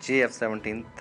JF-17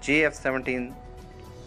JF-17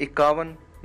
51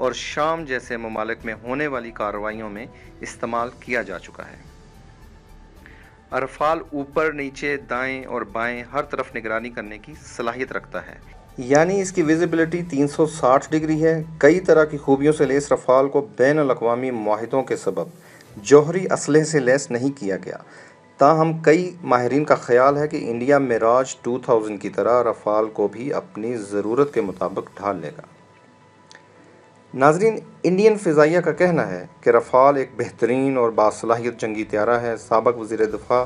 اور شام جیسے ممالک میں ہونے والی کارروائیوں میں استعمال کیا جا چکا ہے۔ رفال اوپر، نیچے، دائیں اور بائیں ہر طرف نگرانی کرنے کی صلاحیت رکھتا ہے، یعنی اس کی ویزیبلٹی 360 ڈگری ہے۔ کئی طرح کی خوبیوں سے لیس رفال کو بین الاقوامی معاہدوں کے سبب جوہری اسلحے سے لیس نہیں کیا گیا، تاہم کئی ماہرین کا خیال ہے کہ انڈیا میراج 2000 کی طرح رفال کو بھی اپنی ضرورت کے مطابق ڈھال لے گا۔ ناظرین، انڈین فضائیہ کا کہنا ہے کہ رفال ایک بہترین اور باصلاحیت جنگی طیارہ ہے۔ سابق وزیر دفاع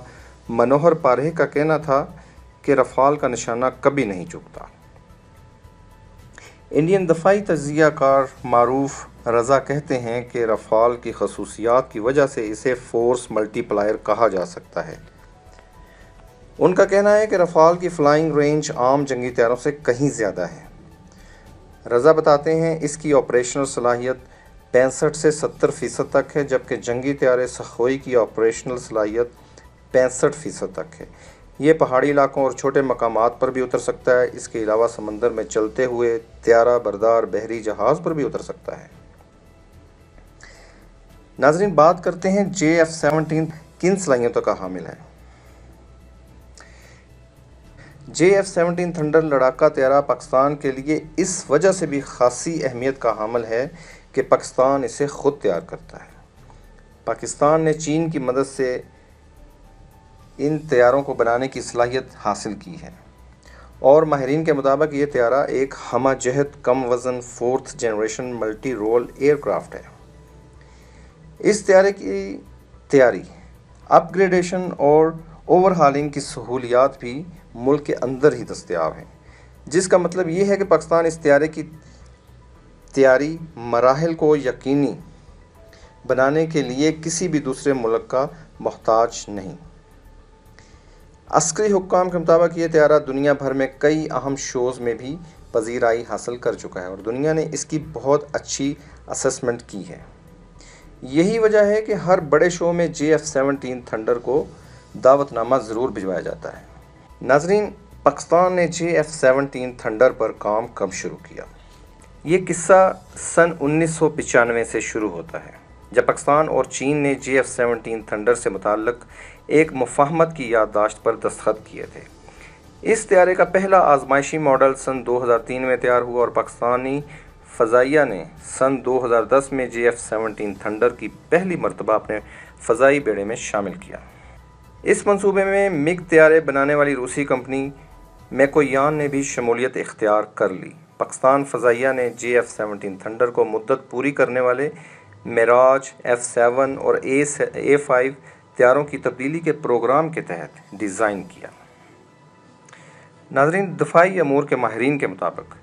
منوہر پاریکر کا کہنا تھا کہ رفال کا نشانہ کبھی نہیں چکتا۔ انڈین دفاعی تجزیہ کار معروف رضا کہتے ہیں کہ رفال کی خصوصیات کی وجہ سے اسے فورس ملٹی پلائر کہا جا سکتا ہے۔ ان کا کہنا ہے کہ رفال کی فلائنگ رینج عام جنگی طیاروں سے کہیں زیادہ ہے۔ رضا بتاتے ہیں اس کی آپریشنل صلاحیت 65 سے 70% تک ہے، جبکہ جنگی طیارے سخوئی کی آپریشنل صلاحیت 65% تک ہے۔ یہ پہاڑی علاقوں اور چھوٹے مقامات پر بھی اتر سکتا ہے۔ اس کے علاوہ سمندر میں چلتے ہوئے طیارہ بردار بحری جہاز پر بھی اتر سکتا ہے۔ ناظرین، بات کرتے ہیں JF-17 کن صلاحیتوں کا حامل ہے۔ JF-17 تھنڈر لڑاکا طیارہ پاکستان کے لیے اس وجہ سے بھی خاصی اہمیت کا حامل ہے کہ پاکستان اسے خود تیار کرتا ہے۔ پاکستان نے چین کی مدد سے ان طیاروں کو بنانے کی صلاحیت حاصل کی ہے، اور ماہرین کے مطابق یہ طیارہ ایک ہمہ جہت کم وزن 4th generation multi role aircraft ہے۔ اس طیارے کی تیاری، اپ گریڈیشن اور اوور ہالنگ کی سہولیات بھی ملک کے اندر ہی دستیاب ہیں، جس کا مطلب یہ ہے کہ پاکستان اس طیارے کی تیاری مراحل کو یقینی بنانے کے لیے کسی بھی دوسرے ملک کا محتاج نہیں۔ عسکری حکام کے مطابق یہ طیارہ دنیا بھر میں کئی اہم شوز میں بھی پذیرائی حاصل کر چکا ہے، اور دنیا نے اس کی بہت اچھی اسسمنٹ کی ہے۔ یہی وجہ ہے کہ ہر بڑے شو میں JF-17 تھنڈر کو دعوت نامہ ضرور بھجوایا جاتا ہے۔ ناظرین، پاکستان نے JF-17 تھنڈر پر کام کب شروع کیا؟ یہ قصہ سن 1995 سے شروع ہوتا ہے، جب پاکستان اور چین نے JF-17 تھنڈر سے متعلق ایک مفاہمت کی یادداشت پر دستخط کیے تھے۔ اس طیارے کا پہلا آزمائشی ماڈل سن 2003 میں تیار ہوا، اور پاکستانی فضائیہ نے سن 2010 میں JF-17 تھنڈر کی پہلی مرتبہ اپنے فضائی بیڑے میں شامل کیا۔ اس منصوبے میں MiG طیارے بنانے والی روسی کمپنی میکویان نے بھی شمولیت اختیار کر لی۔ پاکستان فضائیہ نے JF-17 تھنڈر کو مدت پوری کرنے والے میراج F-7 اور A-5 طیاروں کی تبدیلی کے پروگرام کے تحت ڈیزائن کیا۔ ناظرین، دفاعی امور کے ماہرین کے مطابق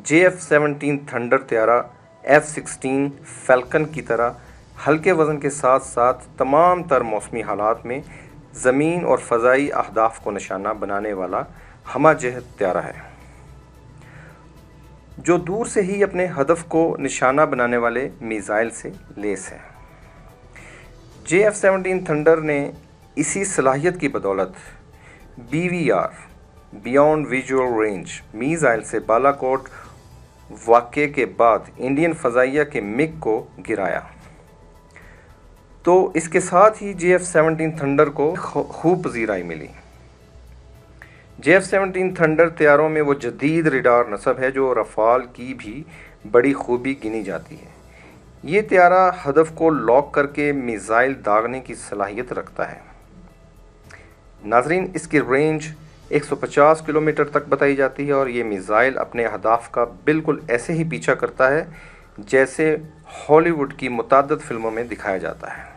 JF-17 تھنڈر طیارہ F-16 فیلکن کی طرح ہلکے وزن کے ساتھ ساتھ تمام تر موسمی حالات میں زمین اور فضائی اہداف کو نشانہ بنانے والا ہمہ جہت طیارہ ہے، جو دور سے ہی اپنے ہدف کو نشانہ بنانے والے میزائل سے لیس ہے۔ JF-17 تھنڈر نے اسی صلاحیت کی بدولت BVR beyond visual range missile سے بالاکوٹ واقعے کے بعد انڈین فضائیہ کے MiG کو گرایا، تو اس کے ساتھ ہی JF-17 تھنڈر کو خوب پذیرائی ملی۔ JF-17 تھنڈر طیاروں میں وہ جدید ریڈار نصب ہے جو رفال کی بھی بڑی خوبی گنی جاتی ہے۔ یہ طیارہ ہدف کو لاک کر کے میزائل داغنے کی صلاحیت رکھتا ہے۔ ناظرین، اس کی رینج 150 کلومیٹر تک بتائی جاتی ہے، اور یہ میزائل اپنے اہداف کا بالکل ایسے ہی پیچھا کرتا ہے جیسے ہالی ووڈ کی متعدد فلموں میں دکھایا جاتا ہے۔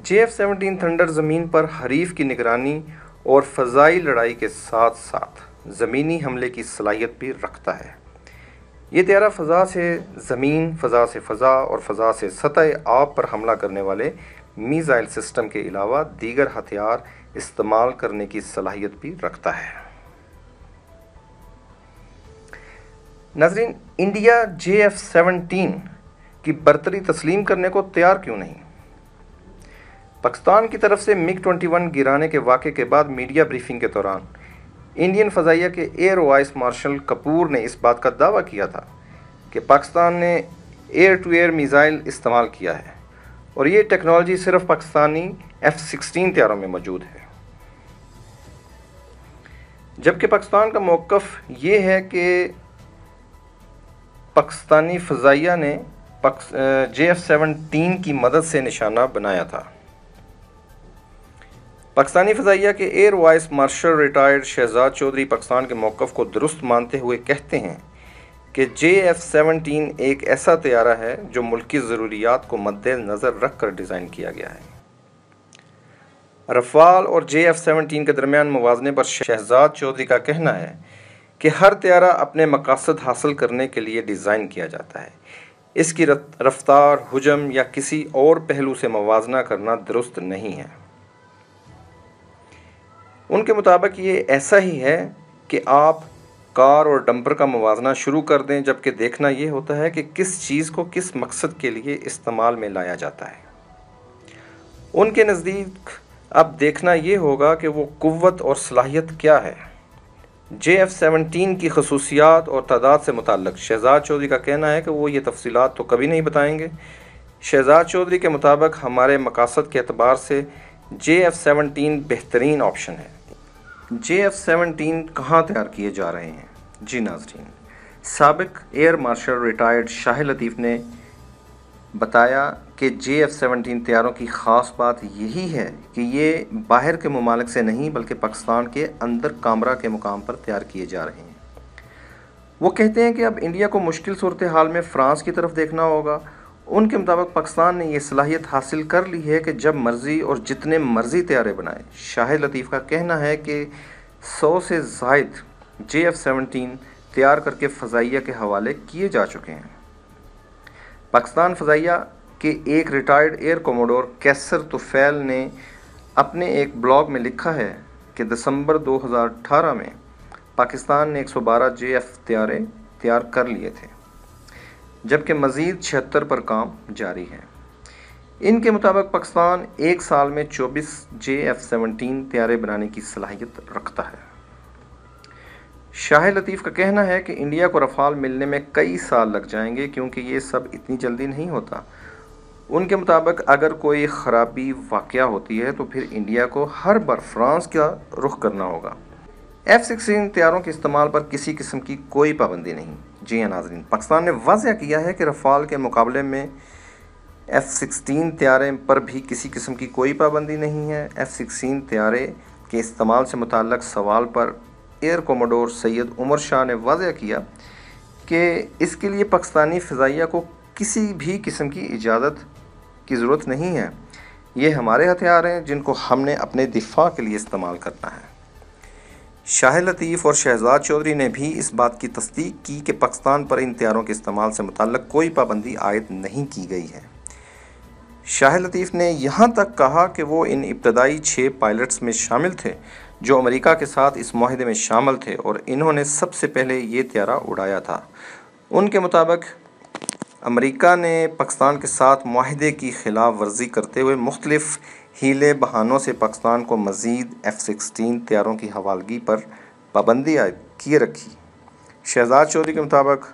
JF-17 تھنڈر زمین پر حریف کی نگرانی اور فضائی لڑائی کے ساتھ ساتھ زمینی حملے کی صلاحیت بھی رکھتا ہے۔ یہ طیارہ فضا سے زمین، فضا سے فضا اور فضا سے سطح آب پر حملہ کرنے والے میزائل سسٹم کے علاوہ دیگر ہتھیار استعمال کرنے کی صلاحیت بھی رکھتا ہے۔ ناظرین، انڈیا JF-17 کی برتری تسلیم کرنے کو تیار کیوں نہیں؟ پاکستان کی طرف سے MiG-21 گرانے کے واقعے کے بعد میڈیا بریفنگ کے دوران انڈین فضائیہ کے ایئر وائس مارشل کپور نے اس بات کا دعویٰ کیا تھا کہ پاکستان نے ایئر ٹو ایئر میزائل استعمال کیا ہے اور یہ ٹیکنالوجی صرف پاکستانی F-16 طیاروں میں موجود ہے، جبکہ پاکستان کا موقف یہ ہے کہ پاکستانی فضائیہ نے JF-17 کی مدد سے نشانہ بنایا تھا۔ پاکستانی فضائیہ کے air vice marshal retired Shahzad Chaudhry Pakistan کے موقف کو درست مانتے ہوئے کہتے ہیں کہ JF-17 ایک ایسا طیارہ ہے جو ملکی ضروریات کو مد نظر رکھ کر ڈیزائن کیا گیا ہے۔ رفال اور JF-17 کے درمیان موازنے پر شہزاد چودھری کا کہنا ہے کہ ہر طیارہ اپنے مقاصد حاصل کرنے کے لیے ڈیزائن کیا جاتا ہے، اس کی رفتار، حجم یا کسی اور پہلو سے موازنہ کرنا درست نہیں ہے۔ ان کے مطابق یہ ایسا ہی ہے کہ آپ کار اور ڈمپر کا موازنہ شروع کر دیں، جبکہ دیکھنا یہ ہوتا ہے کہ کس چیز کو کس مقصد کے لیے استعمال میں لایا جاتا ہے۔ ان کے نزدیک اب دیکھنا یہ ہوگا کہ وہ قوت اور صلاحیت کیا ہے۔ JF-17 کی خصوصیات اور تعداد سے متعلق شہزاد چودھری کا کہنا ہے کہ وہ یہ تفصیلات تو کبھی نہیں بتائیں گے۔ شہزاد چودھری کے مطابق ہمارے مقاصد کے اعتبار سے JF-17 بہترین آپشن ہے۔ JF-17 کہاں تیار کیے جا رہے ہیں؟ جی ناظرین، سابق ایئر مارشل ریٹائرڈ شاہ لطیف نے بتایا کہ JF-17 طیاروں کی خاص بات یہی ہے کہ یہ باہر کے ممالک سے نہیں بلکہ پاکستان کے اندر کامرہ کے مقام پر تیار کیے جا رہے ہیں۔ وہ کہتے ہیں کہ اب انڈیا کو مشکل صورتحال میں فرانس کی طرف دیکھنا ہوگا۔ ان کے مطابق پاکستان نے یہ صلاحیت حاصل کر لی ہے کہ جب مرضی اور جتنے مرضی طیارے بنائے۔ شاہ لطیف کا کہنا ہے کہ 100 سے زائد JF-17 تیار کر کے فضائیہ کے حوالے کیے جا چکے ہیں۔ پاکستان فضائیہ کے ایک ریٹائرڈ ایئر کوموڈور کیسر طفیل نے اپنے ایک بلاگ میں لکھا ہے کہ دسمبر 2018 میں پاکستان نے 112 JF طیارے تیار کر لیے تھے، جبکہ مزید 76 پر کام جاری ہے۔ ان کے مطابق پاکستان ایک سال میں 24 JF-17 طیارے بنانے کی صلاحیت رکھتا ہے۔ شاہ لطیف کا کہنا ہے کہ انڈیا کو رفال ملنے میں کئی سال لگ جائیں گے کیونکہ یہ سب اتنی جلدی نہیں ہوتا۔ ان کے مطابق اگر کوئی خرابی واقع ہوتی ہے تو پھر انڈیا کو ہر بار فرانس کا رخ کرنا ہوگا۔ F-16 طیاروں کے استعمال پر کسی قسم کی کوئی پابندی نہیں۔ جی ہاں ناظرین، پاکستان نے واضح کیا ہے کہ رفال کے مقابلے میں F-16 طیارے پر بھی کسی قسم کی کوئی پابندی نہیں ہے۔ F-16 طیارے کے استعمال سے متعلق سوال پر ایئر کوموڈور سید عمر شاہ نے واضح کیا کہ اس کے لیے پاکستانی فضائیہ کو کسی بھی قسم کی اجازت کی ضرورت نہیں ہے۔ یہ ہمارے ہتھیار ہیں جن کو ہم نے اپنے دفاع کے لیے استعمال کرنا ہے۔ شاہ لطیف اور شہزاد چودھری نے بھی اس بات کی تصدیق کی کہ پاکستان پر ان طیاروں کے استعمال سے متعلق کوئی پابندی عائد نہیں کی گئی ہے۔ شاہ لطیف نے یہاں تک کہا کہ وہ ان ابتدائی 6 پائلٹس میں شامل تھے جو امریکہ کے ساتھ اس معاہدے میں شامل تھے اور انہوں نے سب سے پہلے یہ طیارہ اڑایا تھا۔ ان کے مطابق امریکہ نے پاکستان کے ساتھ معاہدے کی خلاف ورزی کرتے ہوئے مختلف ہیلے بہانوں سے پاکستان کو مزید F-16 طیاروں کی حوالگی پر پابندی عائد کیے رکھی۔ شہزاد چودھری کے مطابق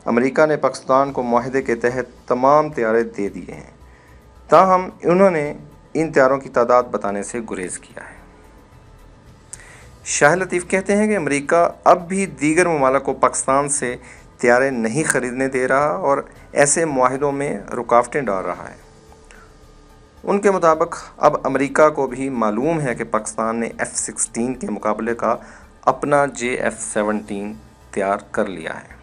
امریکہ نے پاکستان کو معاہدے کے تحت تمام طیارے دے دیے ہیں، تاہم انہوں نے ان طیاروں کی تعداد بتانے سے گریز کیا ہے۔ شاہ لطیف کہتے ہیں کہ امریکہ اب بھی دیگر ممالک کو پاکستان سے طیارے نہیں خریدنے دے رہا اور ایسے معاہدوں میں رکاوٹیں ڈال رہا ہے۔ ان کے مطابق اب امریکہ کو بھی معلوم ہے کہ پاکستان نے F-16 کے مقابلے کا اپنا JF-17 تیار کر لیا ہے۔